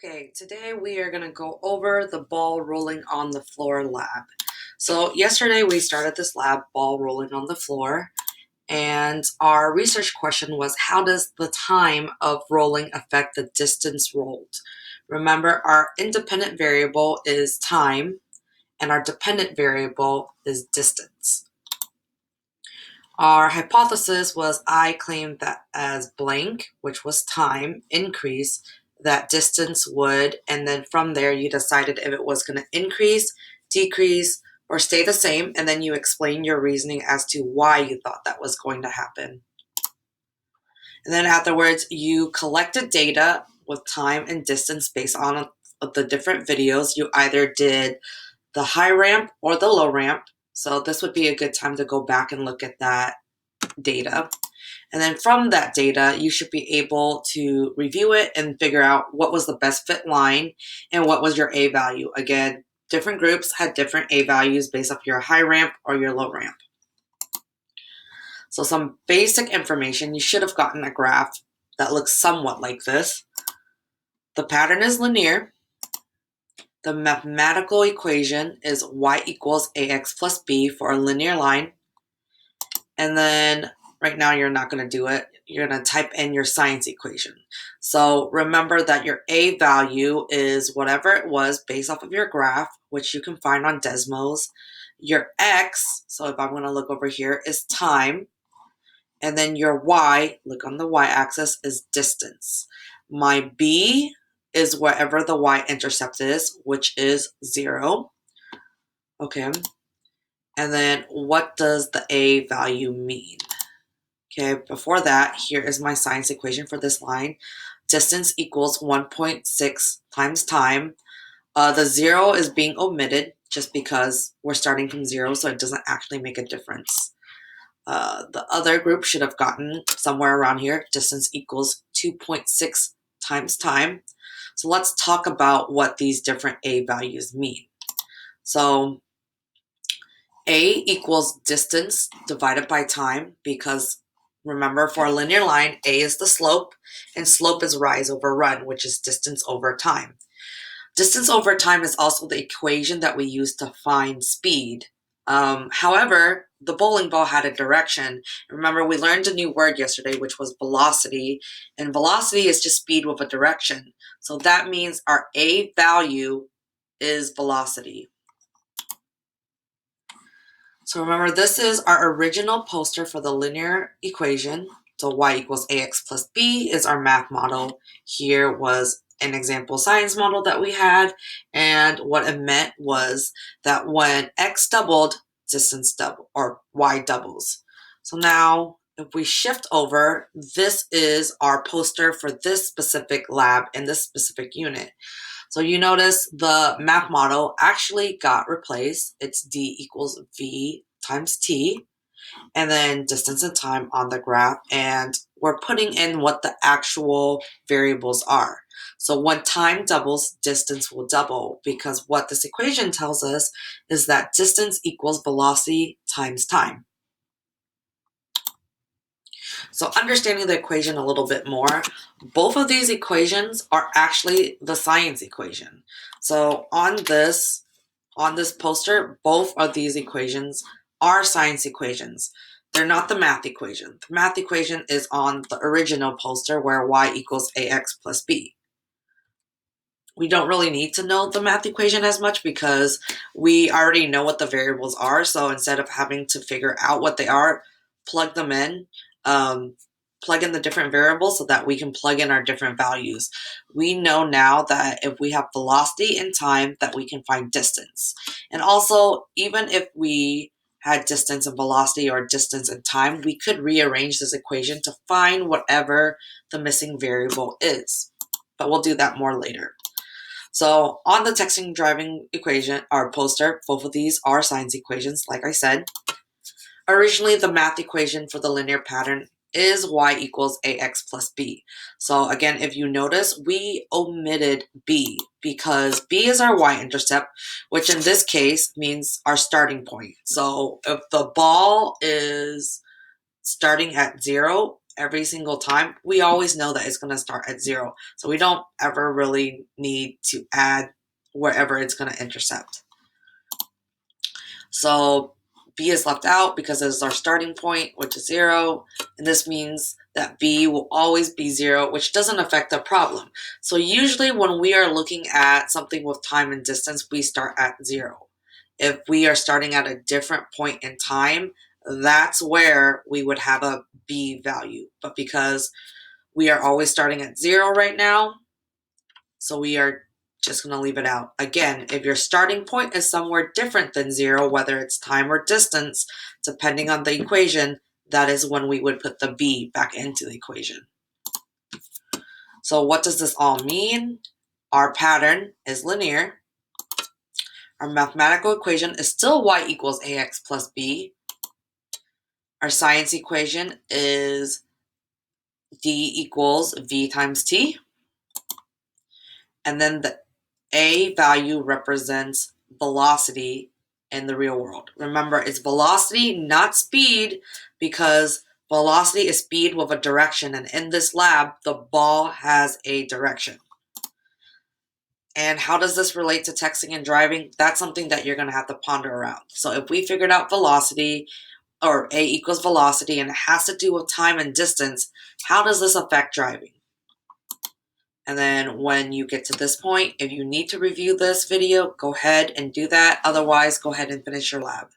Okay, today we are going to go over the ball rolling on the floor lab. So yesterday we started this lab, ball rolling on the floor, and our research question was, how does the time of rolling affect the distance rolled? Remember, our independent variable is time, and our dependent variable is distance. Our hypothesis was I claimed that as blank, which was time, increase, that distance would, and then from there you decided if it was going to increase, decrease, or stay the same, and then you explain your reasoning as to why you thought that was going to happen. And then afterwards, you collected data with time and distance based on the different videos. You either did the high ramp or the low ramp. So this would be a good time to go back and look at that data. And then from that data, you should be able to review it and figure out what was the best fit line and what was your A value. Again, different groups had different A values based off your high ramp or your low ramp. So some basic information, you should have gotten a graph that looks somewhat like this. The pattern is linear. The mathematical equation is y equals ax plus b for a linear line. And then right now you're not going to do it. You're going to type in your science equation. So remember that your A value is whatever it was based off of your graph, which you can find on Desmos. Your X, so if I'm going to look over here, is time. And then your Y, look on the Y-axis, is distance. My B is wherever the Y-intercept is, which is 0. Okay. And then what does the A value mean? Okay, before that, here is my science equation for this line. Distance equals 1.6 times time. The 0 is being omitted just because we're starting from 0, so it doesn't actually make a difference. The other group should have gotten somewhere around here. Distance equals 2.6 times time. So let's talk about what these different A values mean. So A equals distance divided by time, because remember, for a linear line, A is the slope, and slope is rise over run, which is distance over time. Distance over time is also the equation that we use to find speed. However, the bowling ball had a direction. Remember, we learned a new word yesterday, which was velocity, and velocity is just speed with a direction. So that means our A value is velocity. So remember, this is our original poster for the linear equation. So y equals ax plus b is our math model. Here was an example science model that we had. And what it meant was that when x doubled, distance double, or y doubles. So now if we shift over, this is our poster for this specific lab in this specific unit. So you notice the math model actually got replaced. It's d equals v times t, and then distance and time on the graph, and we're putting in what the actual variables are. So when time doubles, distance will double, because what this equation tells us is that distance equals velocity times time. So understanding the equation a little bit more, both of these equations are actually the science equation. So on this poster, both of these equations are science equations. They're not the math equation. The math equation is on the original poster where y equals ax plus b. We don't really need to know the math equation as much because we already know what the variables are. So instead of having to figure out what they are, plug them in, plug in the different variables so that we can plug in our different values. We know now that if we have velocity and time, that we can find distance. And also, even if we had distance and velocity or distance and time, we could rearrange this equation to find whatever the missing variable is. But we'll do that more later. So on the texting driving equation, our poster, both of these are science equations, like I said. Originally, the math equation for the linear pattern is y equals ax plus b. So again, if you notice, we omitted b because b is our y-intercept, which in this case means our starting point. So if the ball is starting at 0 every single time, we always know that it's going to start at 0. So we don't ever really need to add wherever it's going to intercept. So B is left out because it is our starting point, which is 0. And this means that B will always be 0, which doesn't affect the problem. So usually when we are looking at something with time and distance, we start at 0. If we are starting at a different point in time, that's where we would have a B value. But because we are always starting at 0 right now, so we are just going to leave it out. Again, if your starting point is somewhere different than 0, whether it's time or distance, depending on the equation, that is when we would put the B back into the equation. So what does this all mean? Our pattern is linear. Our mathematical equation is still y equals ax plus b. Our science equation is d equals v times t. And then the a value represents velocity in the real world. Remember, it's velocity, not speed, because velocity is speed with a direction. And in this lab, the ball has a direction. And how does this relate to texting and driving? That's something that you're going to have to ponder around. So if we figured out velocity, or A equals velocity, and it has to do with time and distance, how does this affect driving? And then when you get to this point, if you need to review this video, go ahead and do that. Otherwise, go ahead and finish your lab.